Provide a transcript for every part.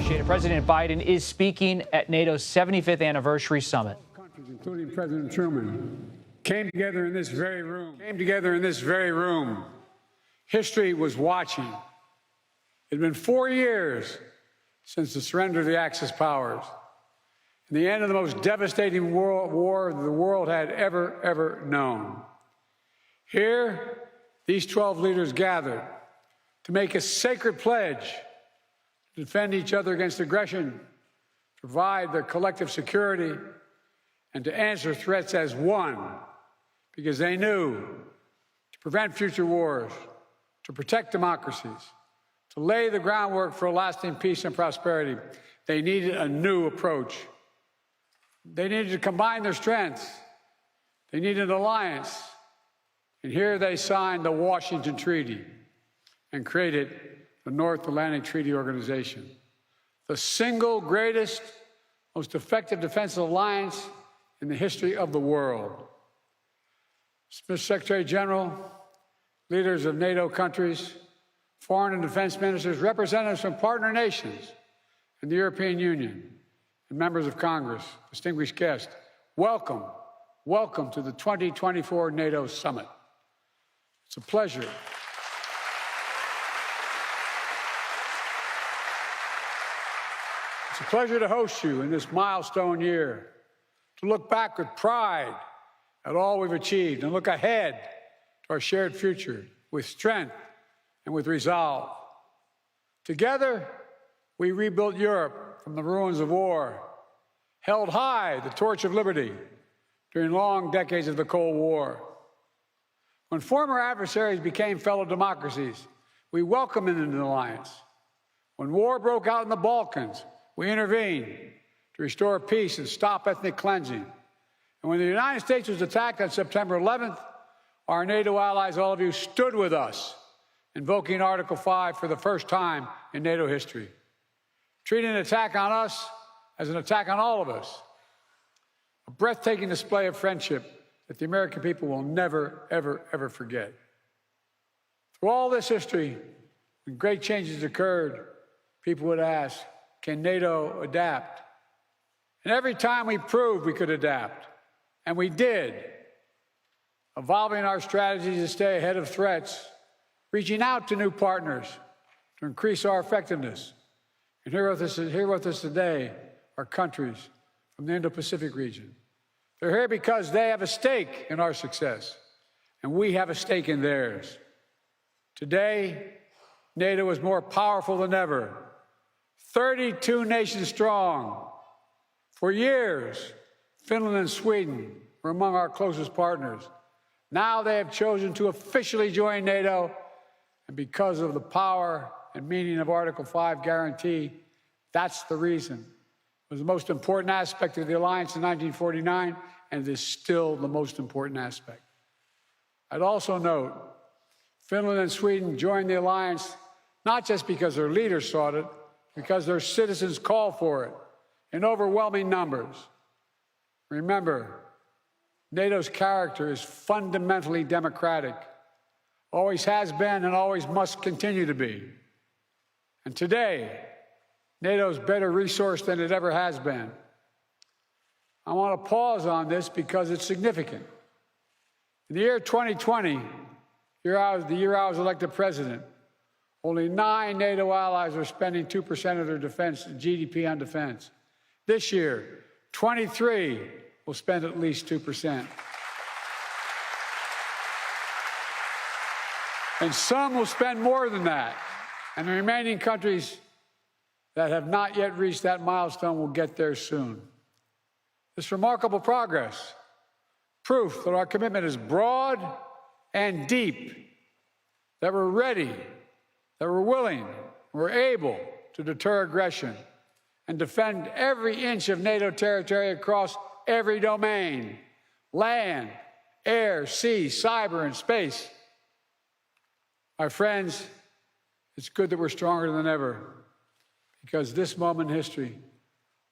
Appreciate it. President Biden is speaking at NATO's 75th anniversary summit. Countries, including President Truman, came together in this very room. History was watching. It had been 4 years since the surrender of the Axis powers and the end of the most devastating war the world had ever known. Here, these 12 leaders gathered to make a sacred pledge to defend each other against aggression, provide their collective security, and to answer threats as one, because they knew to prevent future wars, to protect democracies, to lay the groundwork for lasting peace and prosperity, they needed a new approach. They needed to combine their strengths. They needed an alliance. And here they signed the Washington Treaty and created the North Atlantic Treaty Organization, the single greatest, most effective defensive alliance in the history of the world. Mr. Secretary General, leaders of NATO countries, foreign and defense ministers, representatives from partner nations and the European Union, and members of Congress, distinguished guests, welcome to the 2024 NATO Summit. It's a pleasure. It's a pleasure to host you in this milestone year, to look back with pride at all we've achieved and look ahead to our shared future with strength and with resolve. Together, we rebuilt Europe from the ruins of war, held high the torch of liberty during long decades of the Cold War. When former adversaries became fellow democracies, we welcomed them into the alliance. When war broke out in the Balkans, we intervened to restore peace and stop ethnic cleansing. And when the United States was attacked on September 11th, our NATO allies, all of you, stood with us, invoking Article 5 for the first time in NATO history, treating an attack on us as an attack on all of us, a breathtaking display of friendship that the American people will never, ever forget. Through all this history, when great changes occurred, people would ask, can NATO adapt? And every time we proved we could adapt, and we did, evolving our strategies to stay ahead of threats, reaching out to new partners to increase our effectiveness. And here with us today are countries from the Indo-Pacific region. They're here because they have a stake in our success, and we have a stake in theirs. Today, NATO is more powerful than ever, 32 nations strong. For years, Finland and Sweden were among our closest partners. Now they have chosen to officially join NATO, and because of the power and meaning of Article 5 guarantee, that's the reason. It was the most important aspect of the alliance in 1949, and it is still the most important aspect. I'd also note, Finland and Sweden joined the alliance not just because their leaders sought it, because their citizens called for it in overwhelming numbers. Remember, NATO's character is fundamentally democratic, always has been and always must continue to be. And today, NATO is better resourced than it ever has been. I want to pause on this because it's significant. In the year 2020, the year I was elected president, only 9 NATO allies were spending 2% of their defense GDP on defense. This year, 23 will spend at least 2%. And some will spend more than that. And the remaining countries that have not yet reached that milestone will get there soon. This remarkable progress, proof that our commitment is broad and deep, that we're ready, that we're willing, we're able to deter aggression and defend every inch of NATO territory across every domain: land, air, sea, cyber, and space. My friends, it's good that we're stronger than ever, because this moment in history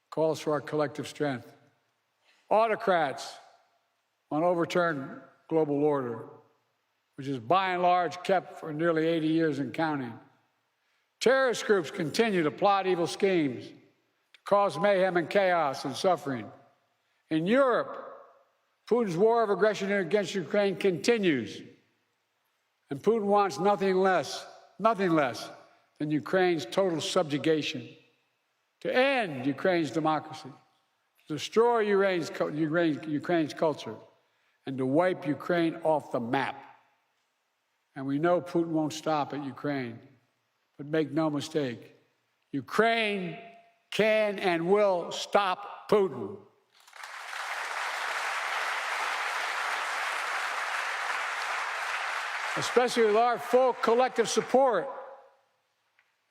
calls for our collective strength. Autocrats want to overturn global order, which is by and large kept for nearly 80 years and counting. Terrorist groups continue to plot evil schemes to cause mayhem and chaos and suffering. In Europe, Putin's war of aggression against Ukraine continues, and Putin wants nothing less than Ukraine's total subjugation, to end Ukraine's democracy, to destroy Ukraine's culture, and to wipe Ukraine off the map. And we know Putin won't stop at Ukraine, but make no mistake, Ukraine can and will stop Putin. Especially with our full collective support.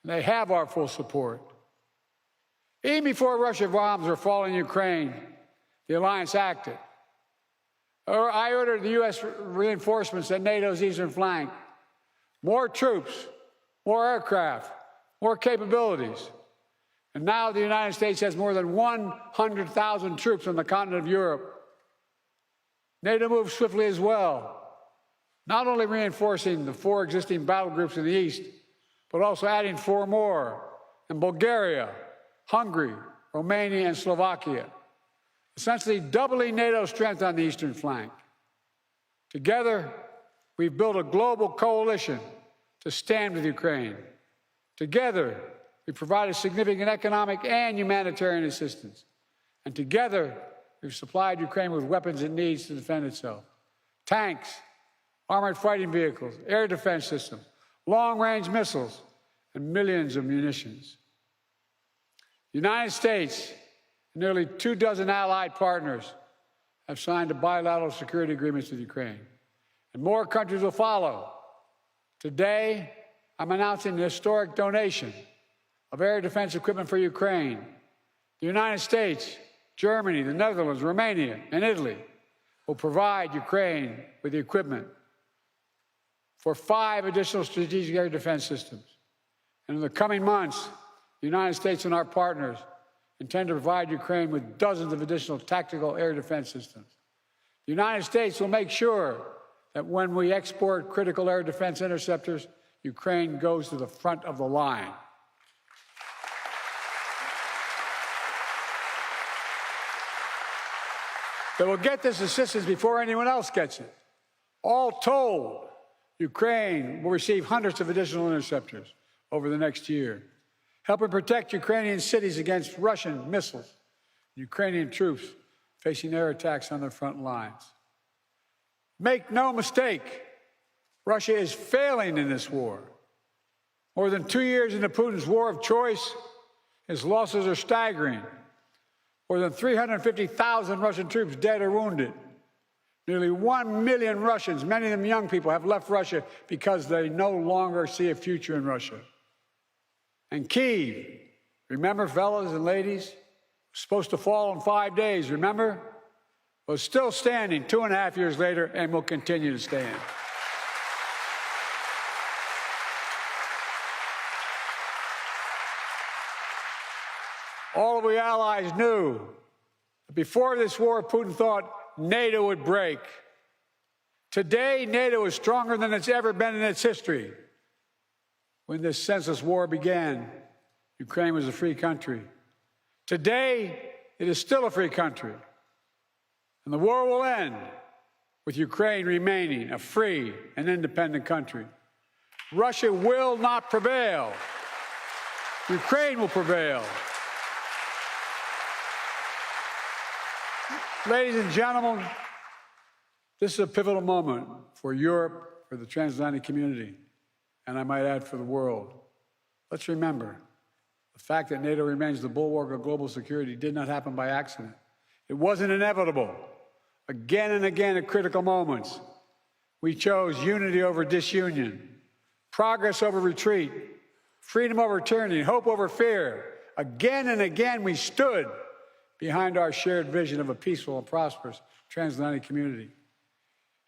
They have our full support. Even before Russian bombs were falling in Ukraine, the alliance acted. I ordered the U.S. reinforcements at NATO's eastern flank. More troops, more aircraft, more capabilities. And now the United States has more than 100,000 troops on the continent of Europe. NATO moved swiftly as well, not only reinforcing the 4 existing battle groups in the east, but also adding 4 more in Bulgaria, Hungary, Romania, and Slovakia, essentially doubling NATO's strength on the eastern flank. Together, we've built a global coalition to stand with Ukraine. Together, we provided significant economic and humanitarian assistance. And together, we've supplied Ukraine with weapons it needs to defend itself. Tanks, armored fighting vehicles, air defense systems, long-range missiles, and millions of munitions. The United States and nearly 24 allied partners have signed bilateral security agreements with Ukraine, and more countries will follow. Today, I'm announcing an historic donation of air defense equipment for Ukraine. The United States, Germany, the Netherlands, Romania, and Italy will provide Ukraine with the equipment for 5 additional strategic air defense systems. And in the coming months, the United States and our partners intend to provide Ukraine with dozens of additional tactical air defense systems. The United States will make sure that when we export critical air defense interceptors, Ukraine goes to the front of the line. They will get this assistance before anyone else gets it. All told, Ukraine will receive hundreds of additional interceptors over the next year, helping protect Ukrainian cities against Russian missiles, Ukrainian troops facing air attacks on their front lines. Make no mistake, Russia is failing in this war. More than 2 years into Putin's war of choice, his losses are staggering. More than 350,000 Russian troops dead or wounded. Nearly 1 million Russians, many of them young people, have left Russia because they no longer see a future in Russia. And Kyiv, remember, fellas and ladies, was supposed to fall in 5 days, remember? Was still standing 2.5 years later and will continue to stand. All of we allies knew that before this war, Putin thought NATO would break. Today, NATO is stronger than it's ever been in its history. When this senseless war began, Ukraine was a free country. Today, it is still a free country. And the war will end with Ukraine remaining a free and independent country. Russia will not prevail. Ukraine will prevail. Ladies and gentlemen, this is a pivotal moment for Europe, for the transatlantic community, and I might add for the world. Let's remember, the fact that NATO remains the bulwark of global security did not happen by accident. It wasn't inevitable. Again and again at critical moments, we chose unity over disunion, progress over retreat, freedom over tyranny, hope over fear. Again and again we stood behind our shared vision of a peaceful and prosperous transatlantic community.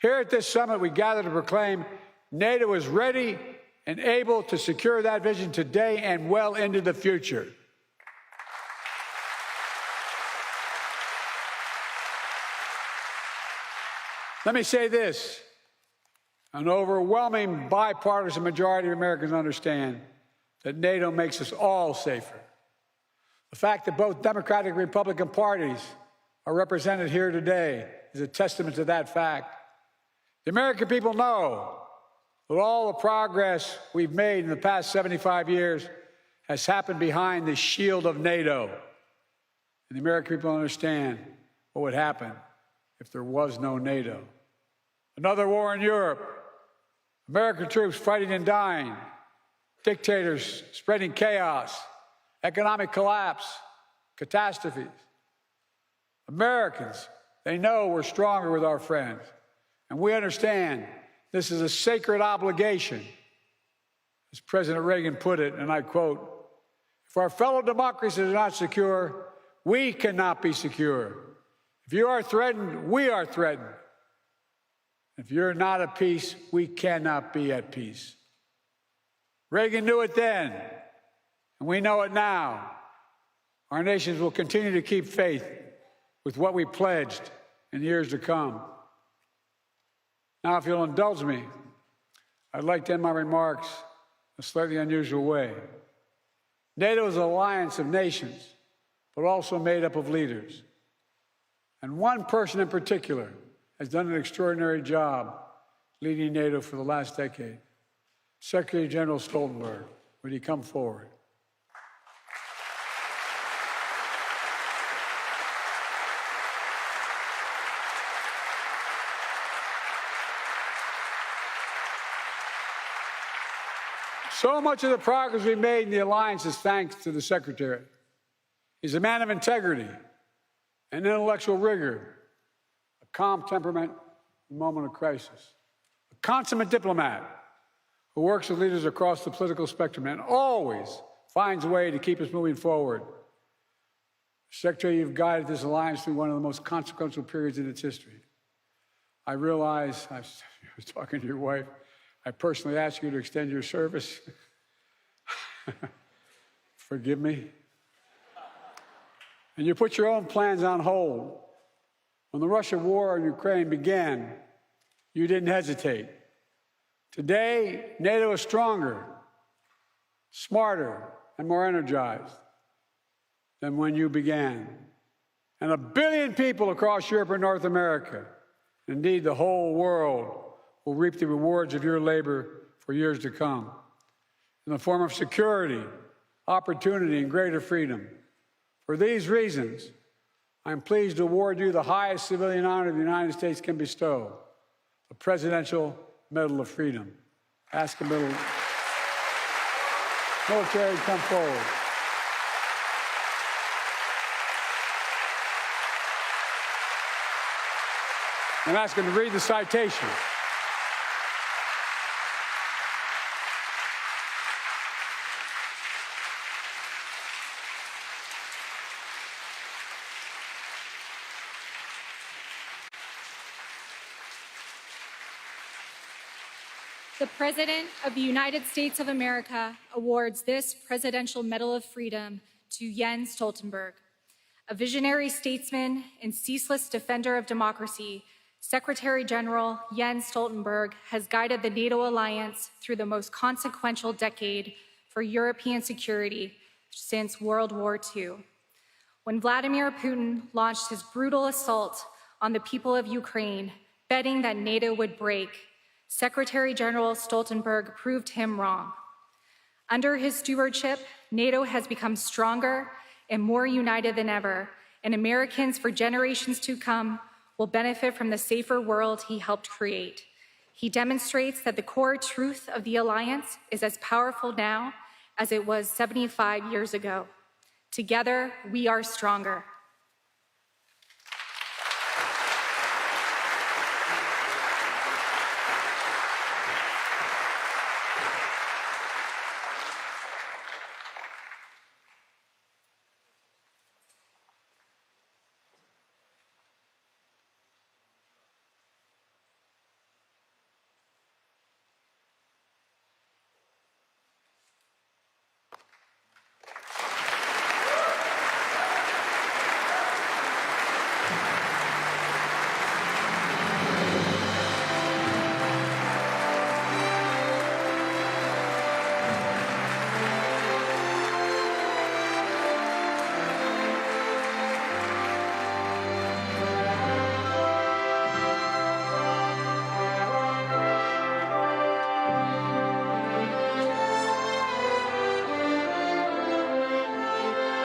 Here at this summit, we gather to proclaim NATO is ready and able to secure that vision today and well into the future. Let me say this. An overwhelming bipartisan majority of Americans understand that NATO makes us all safer. The fact that both Democratic and Republican parties are represented here today is a testament to that fact. The American people know that all the progress we've made in the past 75 years has happened behind the shield of NATO. And the American people understand what would happen if there was no NATO. Another war in Europe, American troops fighting and dying, dictators spreading chaos, economic collapse, catastrophes. Americans, they know we're stronger with our friends, and we understand this is a sacred obligation. As President Reagan put it, and I quote, "If our fellow democracies are not secure, we cannot be secure. If you are threatened, we are threatened. If you're not at peace, we cannot be at peace." Reagan knew it then, and we know it now. Our nations will continue to keep faith with what we pledged in years to come. Now, if you'll indulge me, I'd like to end my remarks in a slightly unusual way. NATO is an alliance of nations, but also made up of leaders. And one person in particular has done an extraordinary job leading NATO for the last decade. Secretary General Stoltenberg, would he come forward? So much of the progress we've made in the alliance is thanks to the Secretary. He's a man of integrity and intellectual rigor, a calm temperament in a moment of crisis, a consummate diplomat who works with leaders across the political spectrum and always finds a way to keep us moving forward. Secretary, you've guided this alliance through one of the most consequential periods in its history. I realize, I was talking to your wife, I personally asked you to extend your service. Forgive me. And you put your own plans on hold. When the Russian war in Ukraine began, you didn't hesitate. Today, NATO is stronger, smarter, and more energized than when you began. And 1 billion people across Europe and North America, indeed the whole world, will reap the rewards of your labor for years to come in the form of security, opportunity, and greater freedom. For these reasons, I'm pleased to award you the highest civilian honor the United States can bestow, the Presidential Medal of Freedom. Ask a military to come forward. And ask him to read the citation. The President of the United States of America awards this Presidential Medal of Freedom to Jens Stoltenberg. A visionary statesman and ceaseless defender of democracy, Secretary General Jens Stoltenberg has guided the NATO alliance through the most consequential decade for European security since World War II. When Vladimir Putin launched his brutal assault on the people of Ukraine, betting that NATO would break, Secretary General Stoltenberg proved him wrong. Under his stewardship, NATO has become stronger and more united than ever, and Americans for generations to come will benefit from the safer world he helped create. He demonstrates that the core truth of the alliance is as powerful now as it was 75 years ago. Together, we are stronger.